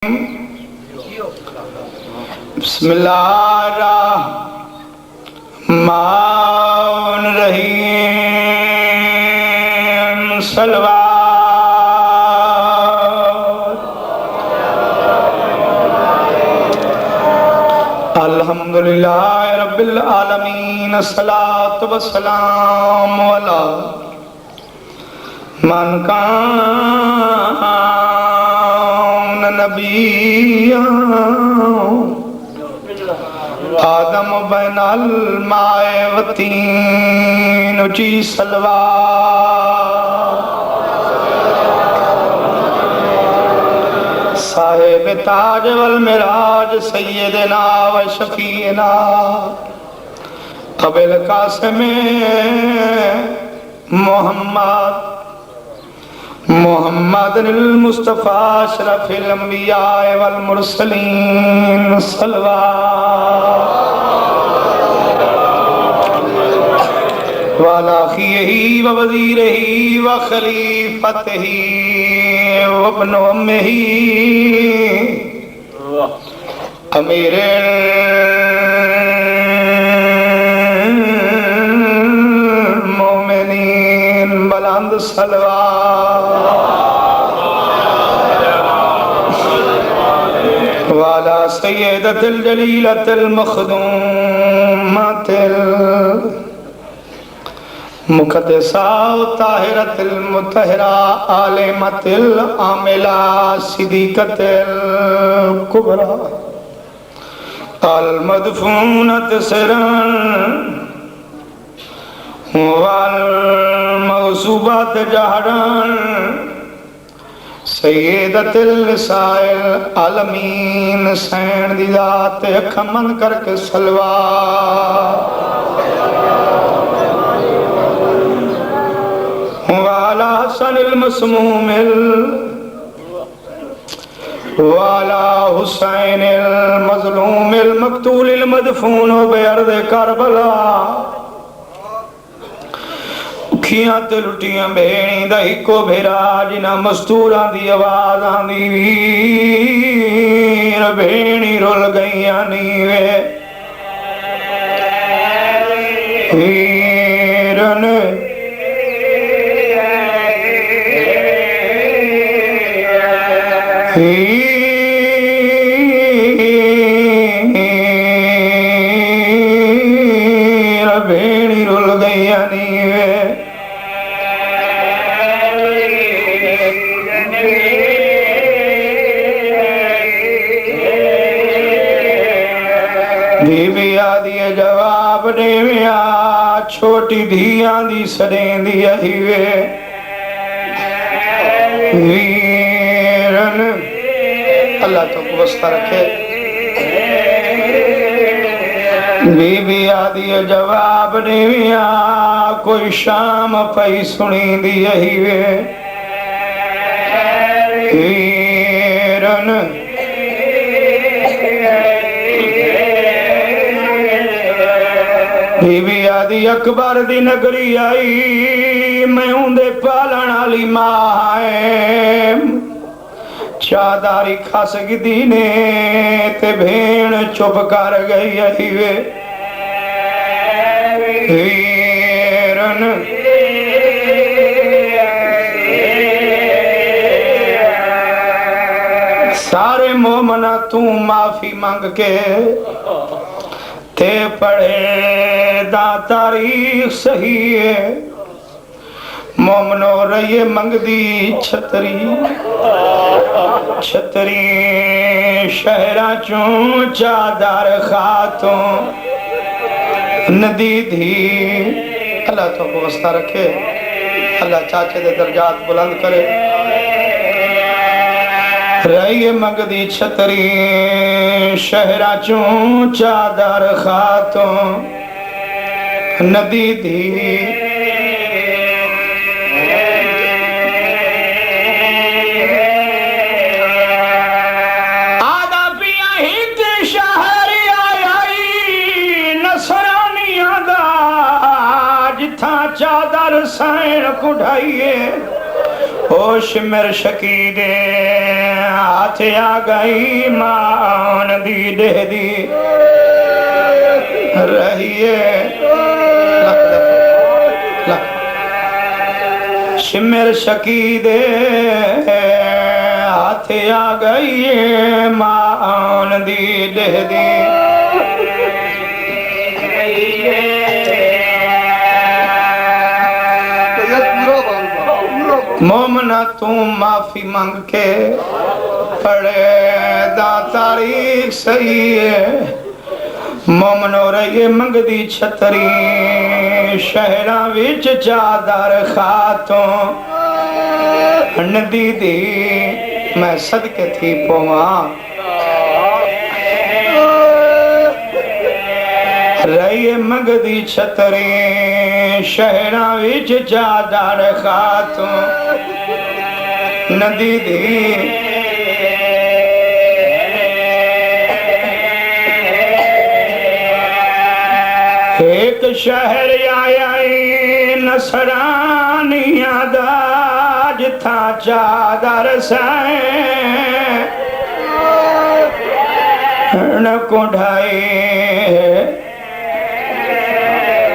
बिस्मिल्लाहिर्रहमानिर्रहीम सल्लल्लाहु अल्हम्दुलिल्लाहि रब्बिल आलमीन अस्सलातु वस्सलामु अला मन कान नबिय्या आदम बैनल माए वतीन उची सलवा साहिब ताज वल मिराज सैयदना व शफीना अबिल कासिम मोहम्मद मुहम्मदुल मुस्तफा अशरफिल अंबिया वल मुरसलीन सल्लल्लाहु वाला खियही व वज़ीरही व खलीफतही व इब्न उम्मिही अमीरे मोमिनीन बुलंद सलवात वाला सय्यदतिल जलीलतिल मखदूमतिल मुक़द्दसा ताहिरतिल मुतहरा आलिमतिल आमिला सिद्दीक़तिल कुबरा अल मदफूनत सिरन वल मौसूबत जहरन सय्यदतिल निसाइल आलमीन सैन दी जात अखां बंद करके सलवात वाला हसनिल मसमूमिल वाला हुसैनिल मज़लूमिल मक़तूलिल मदफून बेअर्द करबला खियां ते लुटियां भेणी दा इको भेरा जिन्हां मस्तूरां दी आवाज़ आंदी वीर भेणी रुल गईयां नीवे वीरन भेणी रुल गईयां नीवे बीबिया दिए जवाब देविया छोटी धिया दी सदेंदी अहिवे वीरन अल्लाह तो व्यवस्था रखे बीबिया दिए जवाब देविया कोई शाम पई सुनी दी अहिवे वीरन बीबी आदि अकबर दी नगरी आई मैं उंदे पालन वाली मां है चादारी खस गिदी ने ते भेण चुप कर गई अहिवे वीरन सारे मोमना तू माफी मांग के ते पढ़े दा तारीख सही है मोमनो रहिए मंगदी छतरी छतरी शहरा चूं चादर खातों नदी धी अल्लाह तो व्यवस्था रखे अल्लाह चाचे दे दर्जात बुलंद करे रहिए मंगदी छतरी शहरा चूं चादर खातों नदी धी आदा पिया हिंद शहर आई नसरानिया दा जिथा चादर सैन कुढ़ाइए होश मेर शकी दे हाथ आ गई मान दी दे दी रहिए शिमर शकी दे हाथ आ गई मान दी दे दी मोमना तू माफी मांग के पड़े दा तारीख सही है मोमनो रहिए मंगदी छतरी शहरा विच चादर खातों नदी दी मैं सदके थी पोवा रहिए मंगदी छतरी शहरा विच चादर खातों नदी दी एक शहर आया नसरानिया दा जिथा चादर न कुढ़ाए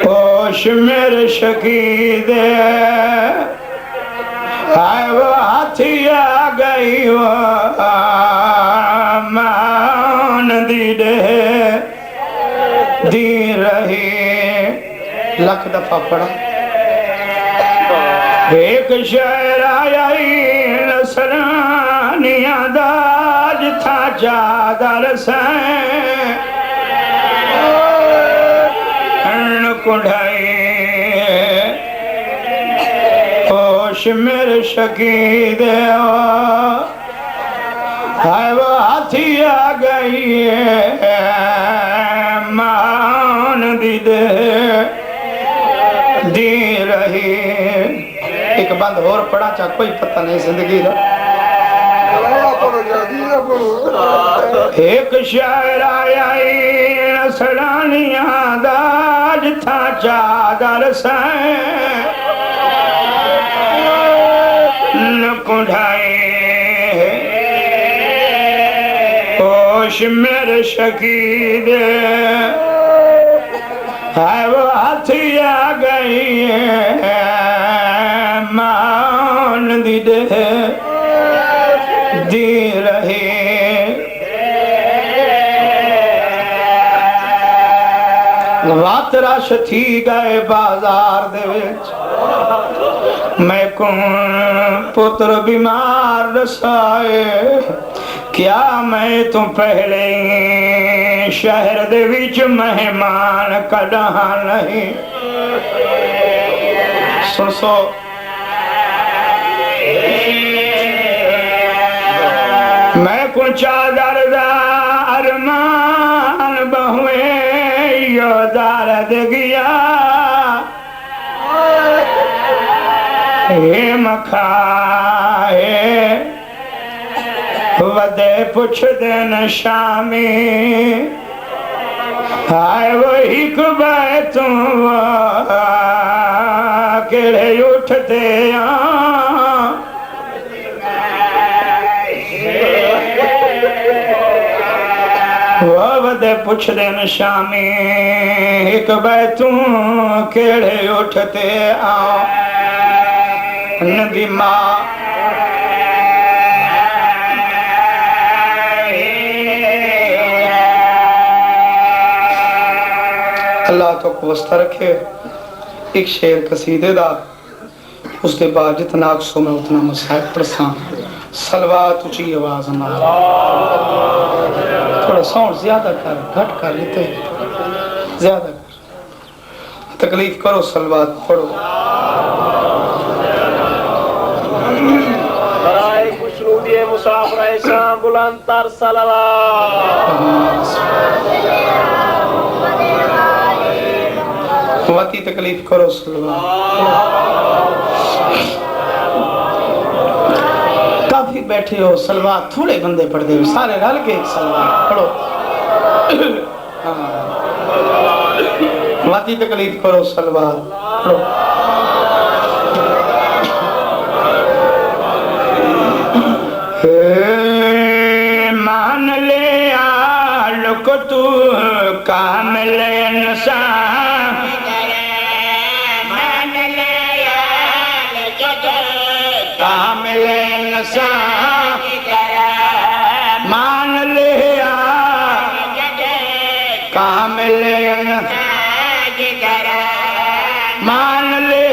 होश मेरे शकीद आए वो हाथी आ गई वो मान दी दे दी रही लख दफा पढ़ा एक शहर आया नसरानिया दाज था चादर कुढ़ाई होश मेरे शकीद है वो हाथी आ गई मान दी दे दी रही एक बंद और पढ़ा चा कोई पता नहीं जिंदगी का एक शायर आया नसरानिया दाज था चादर न कुढ़ाए होश मेरे शकीद है वो हाथी आ गई मान दी दे दी रही रात रश थी गए बाजार दे विच मैं कौन पुत्र बीमार रसाए क्या मैं तो पहले शहर दे विच मेहमान कदा नहीं सो मैं को चादर दा अरमान बहुए यो दारद गया हे मखाए वदे पुछ देन शामी हाय वही कुबे तुम केड़े उठते वदे पुछ देन शामी एक बैतू केड़े उठते नदी माँ अल्लाह तो को वस्ता रखे एक शेर कसीदे दा उसके बाद जितना अक्सो में उतना मसाइब पढ़सा सलवात ऊंची आवाज ना थोड़ा साउंड ज्यादा कर घट कर लेते ज्यादा कर तकलीफ करो सलवात पढ़ो मुसाफिर शाम बुलंद तर सलवात वाती तकलीफ करो काफी बैठे हो सलवार थोड़े बंदे पढ़ते हो सारे रल के एक सलवार पढ़ो वाती तकलीफ करो सलवार पढ़ो मान ले आलुक तू कामिल इंसान मान ले आलुक तू कामिल इंसान मान ले कामिल मान ले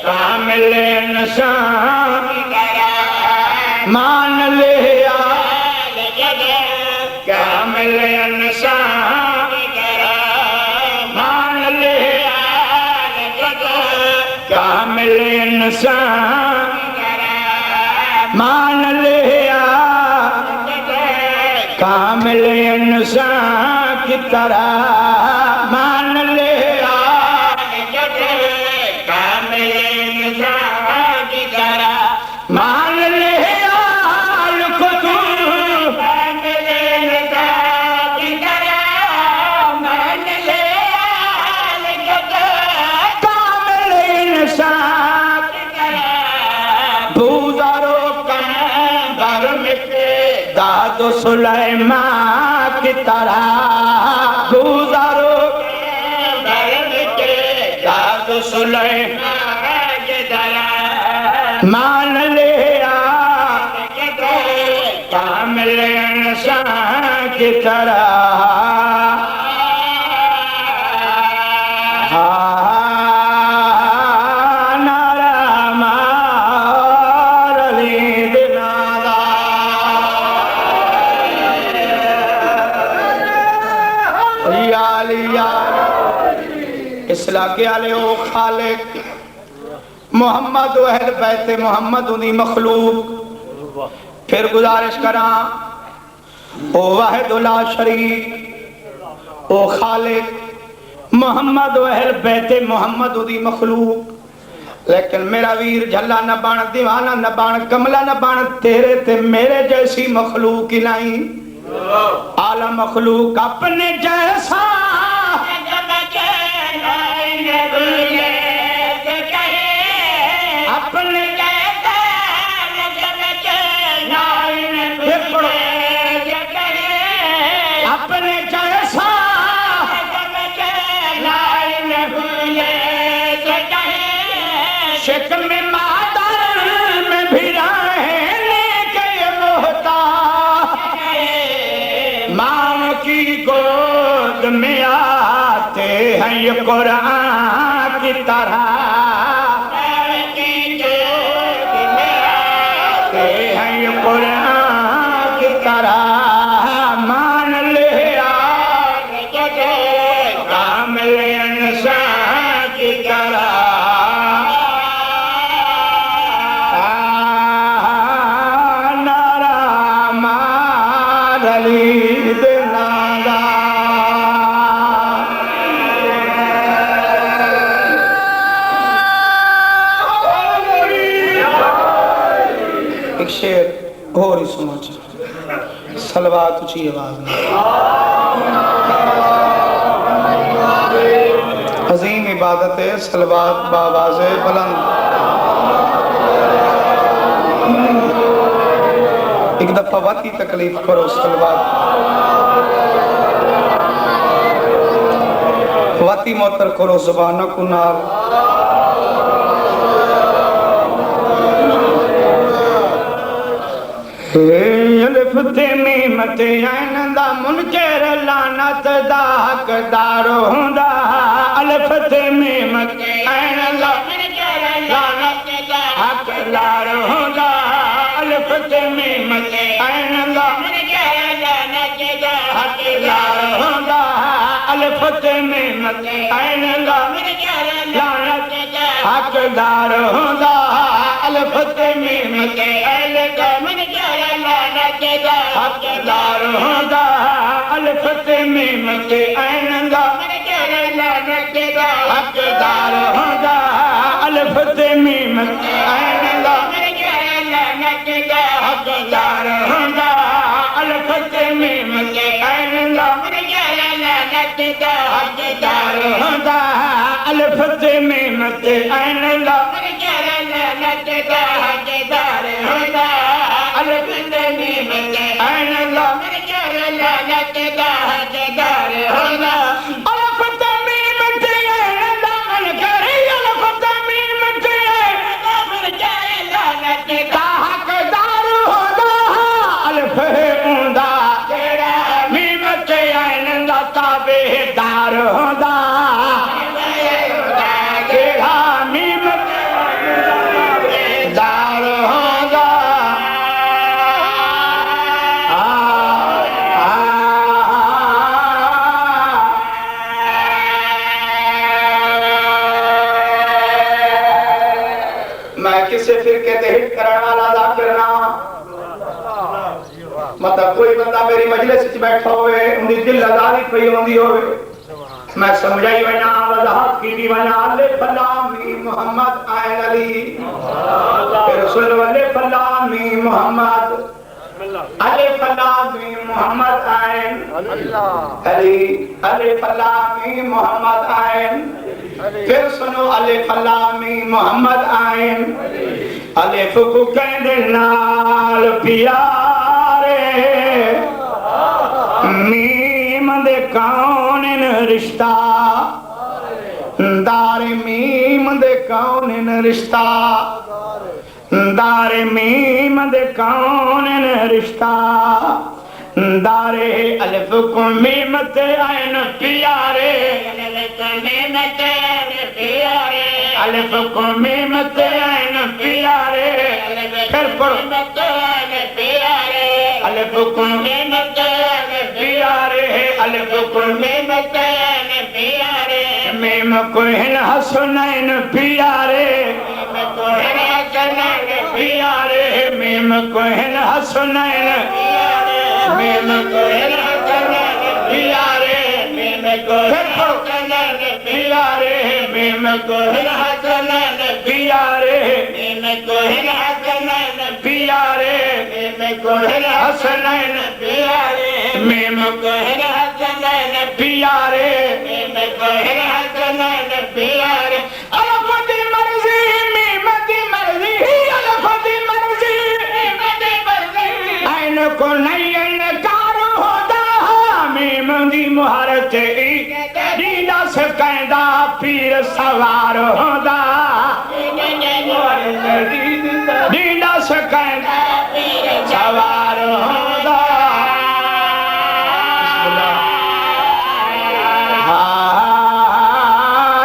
कामिल इंसान मान ले कामिल इंसान मान ले कामिल इंसान मान ले कामिल इंसान की तरह मान ले कामिल इंसान की तरह मान ले को तू कामिल इंसान की तरह मान ले कामिल इंसान की तरह बूदारो कंबर में दादो सुलेमान की तरह गुजारो दादो सुलेमान की तरह मान ले कामिल इंसान की तरह इस इलाके वाले ओ खालिक मोहम्मद अहल बैत मोहम्मद उन्हीं मखलूक फिर गुजारिश करा ओ वाहिदुल्ला शरीक ओ खालिक मोहम्मद अहल बैत मोहम्मद उन्हीं मखलूक लेकिन मेरा वीर झल्ला न बन दीवाना न बन कमला न बन तेरे ते मेरे जैसी मखलूक ही नहीं आला मखलूक अपने जैसा अपने अपने जैसा शिक में मादर में भी रहने के मोहता माँ की गोद में आते हैं ये कुरान की तरह कुरान की तरह मान ले कामिल इंसान की तरह नारा मारली दिनागा एक शेर और ही सुनो सलवात ऊंची आवाज में अजीम इबादत है सलवात बावाज़ बुलंद एक दफा वाती तकलीफ करो सलवात वाती मोतर करो जुबान कुनाल अलिफ ते मीम ते ऐन दा मुनकर लानत दा हकदार हुंदा अलिफ ते मीम ते ऐन दा मुनकर लानत दा हकदार हुंदा अलिफ ते मीम ते ऐन दा मुनकर लानत दा हकदार हुंदा अलिफ ते मीम ते ऐन दा मुनकर लानत दा हकदार हुंदा अलिफ ते मीम ते ऐन दा हकदार होगा अलिफ ते मीम ते ऐन दा हकदार होगा अलिफ ते मीम ते ऐन दा हकदार होगा अलिफ ते मीम ते ऐन दा हकदार होगा अलिफ ते मीम ते ऐन दा हकदार होगा अलिफ ते मीम मतलब कोई बंदा मेरी मजलिस बैठा होवे उनकी दिल आजादी पई होंदी होवे मैं समझाई वना वजाहत की वना अल्लाह फलामी मोहम्मद आयन अली फिर सुन वाले फलामी मोहम्मद अले फलामी मोहम्मद आयन अली अले फलामी मोहम्मद आयन फिर सुनो अले फलामी मोहम्मद आयन अलिफ को कहंदे नाल प्यारे मीम दे कौन रिश्ता दारे मीम दे कौन रिश्ता दारे मीम दे कौन रिश्ता दारे अलिफ को मीम ते आयन प्यारे अलिफ को मीम ते आयन प्यारे फिर पढ़ो अलिफ को मीम ते आयन प्यारे अलिफ को मीम ते आयन प्यारे मीम को हिन हसनैन प्यारे प्यारे मीम को हिन हसनैन मीम को हिन हसनैन प्यारे मीम को हिन हसनैन प्यारे मीम को हिन हसनैन प्यारे मीम को हिन हसनैन प्यारे मीम को हिन हसनैन प्यारे मीम को हिन हसनैन प्यारे मीम को हिन हसनैन प्यारे अल्लाह दी मर्जी मीम दी मर्जी अल्लाह दी मर्जी मीम दी मर्जी आइन को नहीं इनकार होदा मीम दी मुहर ते दीदा से कहदा पीर सवार होदा दीदा से कहदा पीर सवार होदा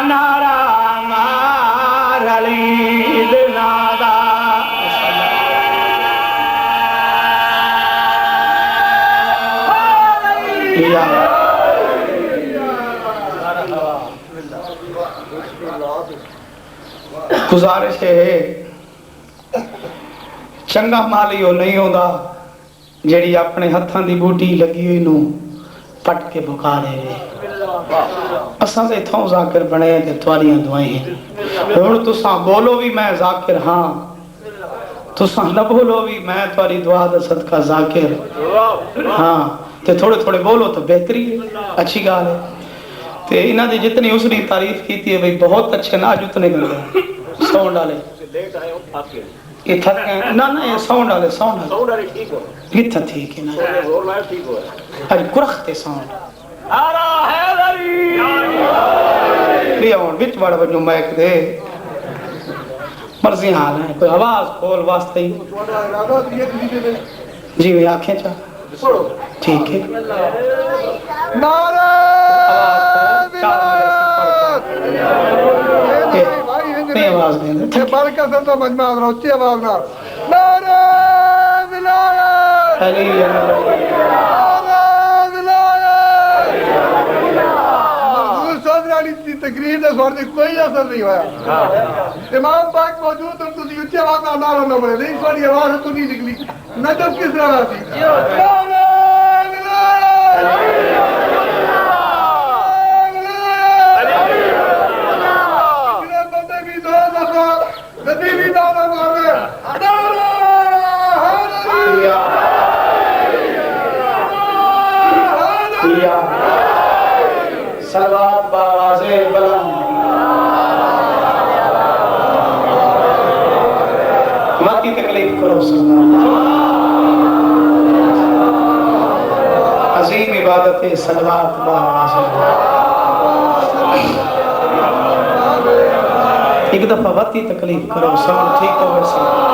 नारा मार अली नादा गुजारिश है चंगा माली वो नहीं होता जेड़ी अपने हथां दी बूटी लगी हुई नू पट के बुका ले असां ते इथों जाकिर बने ते तुहाड़ियां दुआएं हुण तुसां बोलो भी मैं जाकिर हां तुसां न बोलो भी मैं तुहाड़ी दुआ दा सदका जाकिर हां ते थोड़े थोड़े बोलो तो बेहतरी है अच्छी गाल है ते इन्हां दी जितनी उसरी तारीफ कीती है भाई बहुत अच्छे नाज उतने गंदे साउंड वाले लेट आए हो आपके ये थक ना ना ये साउंड वाले ठीक हो इतना ठीक है ना जोर लाइव ठीक हो अरे कुरखते साउंड आ रहा है अली लिया और बिच बड़ बड़ माइक दे मर्जी हाल है कोई आवाज खोल वास्ते ही जी मैं आंखें चा ठीक है नारे नहीं आवाज नहीं ये बरकत से तो मजमा ऊंची आवाज ना नारे विलायत अली नारे विलायत सोदरानी की तकरीर ने सोर दे कोई असर नहीं होया इमाम पाक मौजूद तुम तुसी ऊंची आवाज ना नारा ना बोले नहीं थोड़ी आवाज तो नहीं निकली नजब किस तरह थी नारे विलायत सलावत बावाज़े बुलंद मत तकलीफ करो अजीम इबादत है सलवात एक दफा वती तकलीफ करो सब ठीक हो वैसे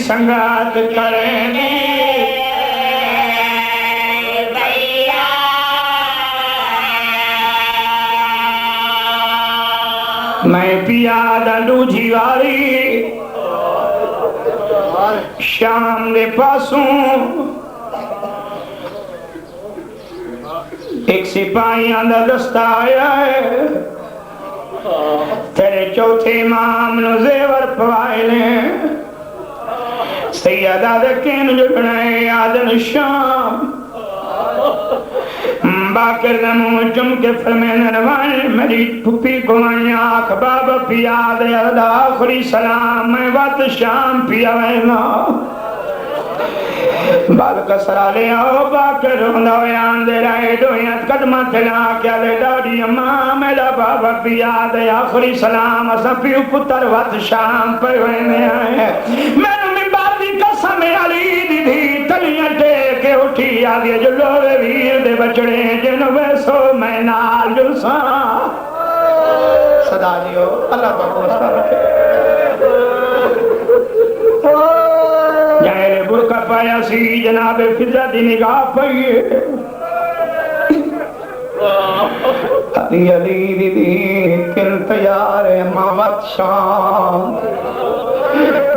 संगात करेंगे मैं पिया डंडू जीवारी शाम दे पासों एक सिपाहियां दा दस्ता आया है तेरे चौथे इमाम नु जेवर पवाए ने सैयदा दे केन जुड़ना आदन शाम बाकर नमो चम के फरमान रवान मेरी फुफी को आँख बाबा पिया दे आखिरी सलाम मैं बात शाम पिया ना बाल कसरा ले आओ बाकर रोंदा यान दे रहे दोया कदम चला क्या ले डाडी अम्मा मेरा बाबा पिया दे आखिरी सलाम असा पियो पुत्र बात शाम पे होने आए मैंने कसम अली दीदी तलियां टेके उठी आ गया जो लोरे वीर दे बचड़े जिन वैसो मैं नाल जुसा सदा जियो अल्लाह भरोसा रखे जाए बुरका पाया सी जनाबे फिजा दी निगाह पई अली दीदी किन तैयार है मावत शाम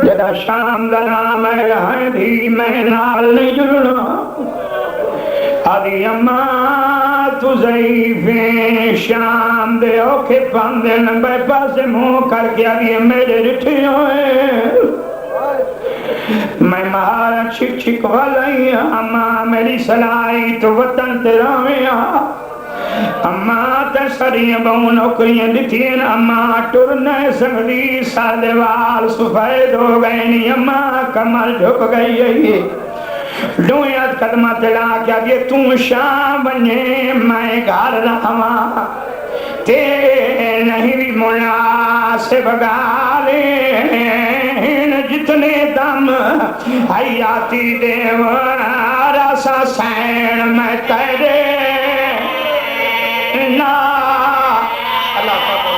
जदा शाम दा नाम है धी मैं नाल नहीं जुड़ना आदि अम्मा तू ज़ईफ़े शाम दे औखे पांदे लंबे पासे मुंह करके आदि मेरे रिठे होए मैं महारा छिक छिक वाली अम्मा मेरी सलाई तो वतन तेरा अम्मा ते सरियां बहु नौकरियां दिखी अम्मा टुर न सकदी सादे वाल सफेद हो गए नी अम्मा कमर झुक गई डोया कदम चला क्या ये तू शाम बने मैं घर रहा ते नहीं भी मुनासिब गाले जितने दम हयाती देव रसा सैन मैं तेरे ना अल्लाह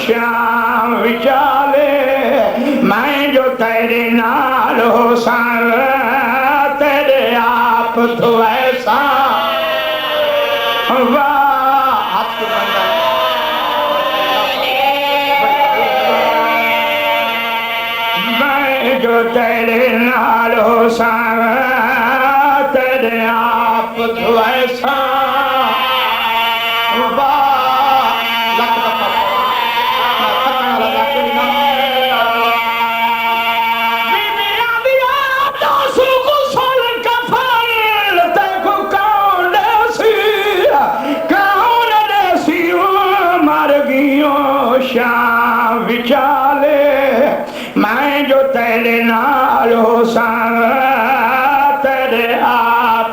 शाम विचाले मैं जो तेरे नाल हो सन तेरे आप तो ऐसा वाह मैं जो तेरे नाल हो सन तेरे आप तो ऐसा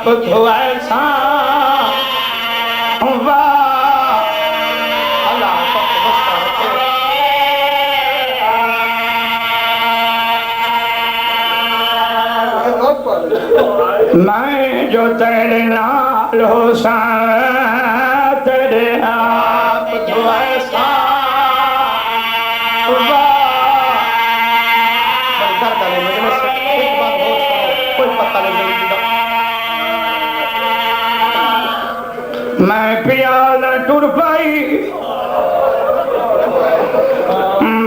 आप तो ऐसा मैं जो तेरे नाल हो सा तेरे आप तो ऐसा मैं प्याल टुर पाई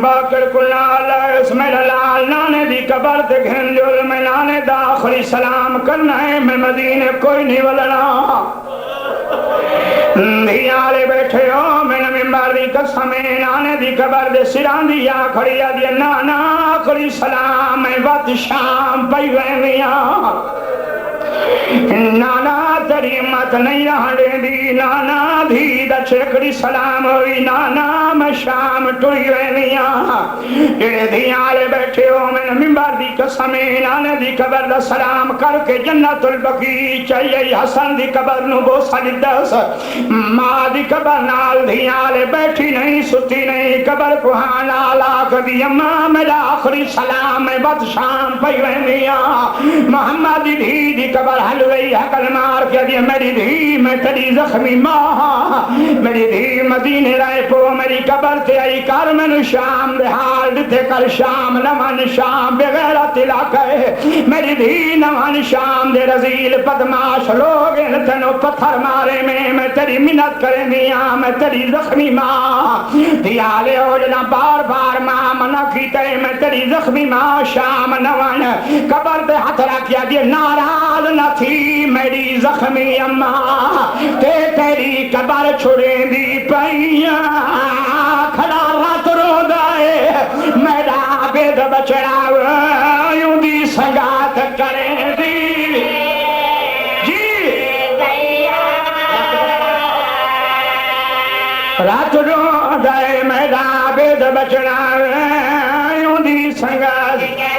बाकर कुलाल मेरा लाल नाने दी कबर ते घिन जो मैं नाने दा आखिरी सलाम करना है मैं मदीने कोई नहीं वलना धियाले बैठे हो मैंने मिंबर दी कसम नाने दी कबर दे सिरां दी आ खड़ी आ दी नाना आखिरी सलाम मैं वत शाम पई वेंदियां नाना तेरी मत नहीं रहंदी नाना धी दछकड़ी सलाम हुई नाना मैं शाम टुरी वेनिया जेड़े धियाले बैठे हो मैंने मिंबर दी कसम नाने दी कबर दा सलाम करके जन्नतुल बकी चाहिए हसन दी कबर नु बोसा दिदस मां दी कबर नाल धियाले बैठी नहीं सुती नहीं कबर को हां नाल आखदी अम्मा मेरा आखिरी सलाम मैं बद शाम पई वेनिया मोहम्मद दी दी कबर हलवे हकल मार के दिया मेरी धी मैं तेरी जख्मी मां मेरी धी मदीने रहे पो मेरी कबर ते आई कर मैनू शाम दे हाल दिते कर शाम नवन शाम बगैर तिला कहे मेरी धी नवन शाम दे रजील बदमाश लोग इन तेनो पत्थर मारे में मैं तेरी मिन्नत करे दिया मैं तेरी जख्मी मां दियाले हो जना बार बार मां मना कीते मैं तेरी जख्मी मां शाम नवन कबर पे हाथ रखिया दिए नाराज न थी मेरी जख्मी अम्मा ते तेरी कबर छुड़े दी पैया खड़ा रात रो गए मेरा बेद बचड़ा यूं दी संगात करे दी जी रात रो गए मेरा बेद बचड़ा यूं दी संगात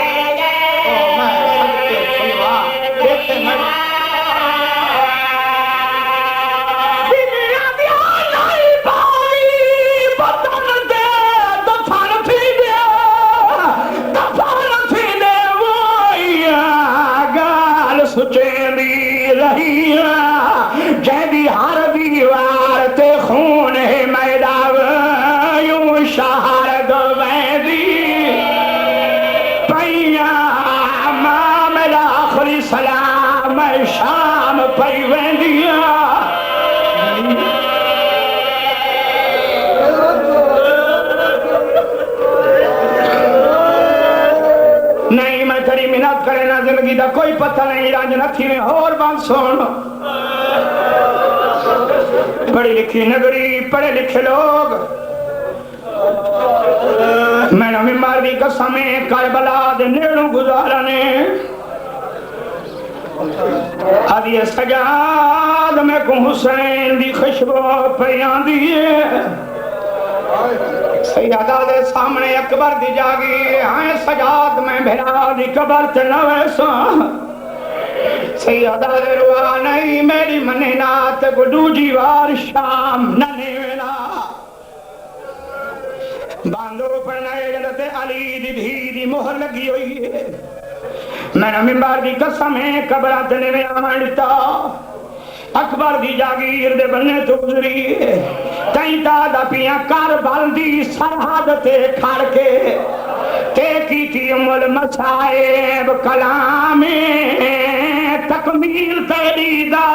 जैदी हर दीवार ते खून है मैदान यूं शहर गवैदी पैया मां मेरा आखिरी सलाम शाम पई वेंदिया नहीं मैं तेरी मिन्नत करे ना जिंदगी का कोई पता नहीं राज नथी में और बात सुन पढ़ी लिखी नगरी पढ़े लिखे लोग मैंने मिंबर दी कसम करबला दे नेड़ों गुजारा ने आदि सजाद में को हुसैन दी खुशबू पे आंदी है सैयदा दे सामने अकबर दी जागी हां सजाद में भेरा दी कबर ते न वैसा सैयदा दे रुआ नहीं मेरी मने नात गुडू जी वार शाम नने वेला बांदो पढ़नाए जलते अली दी धी दी मोहर लगी हुई है मैंने मिंबर दी कसम है कबरा तने में आमड़ता अकबर दी जागीर दे बन्ने तो गुजरी कई दादा पिया करबल दी सरहद ते खड़ के ते की उमल मसाएब कलामे तकमील तेरी दा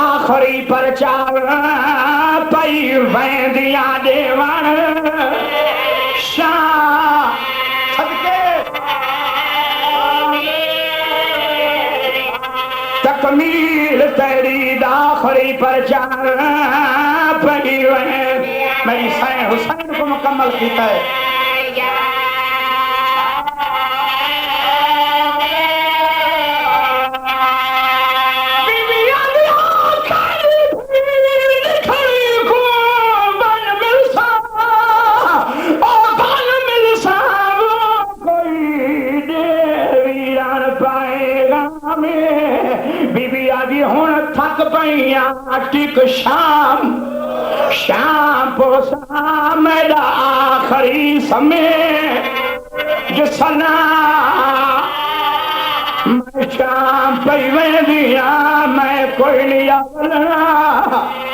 आखिरी परचाव पई वेंदिया देवन शाह तकमील तेरी दाखरी पर पड़ी मेरी सैन हुसैन को मुकम्मल किया है बीबी आदि हुण थक पईया टिक शाम शाम पोसा मेरा आखिरी समय जिसना मैं शाम पई वेंदी आं मैं कोई नहीं आवलना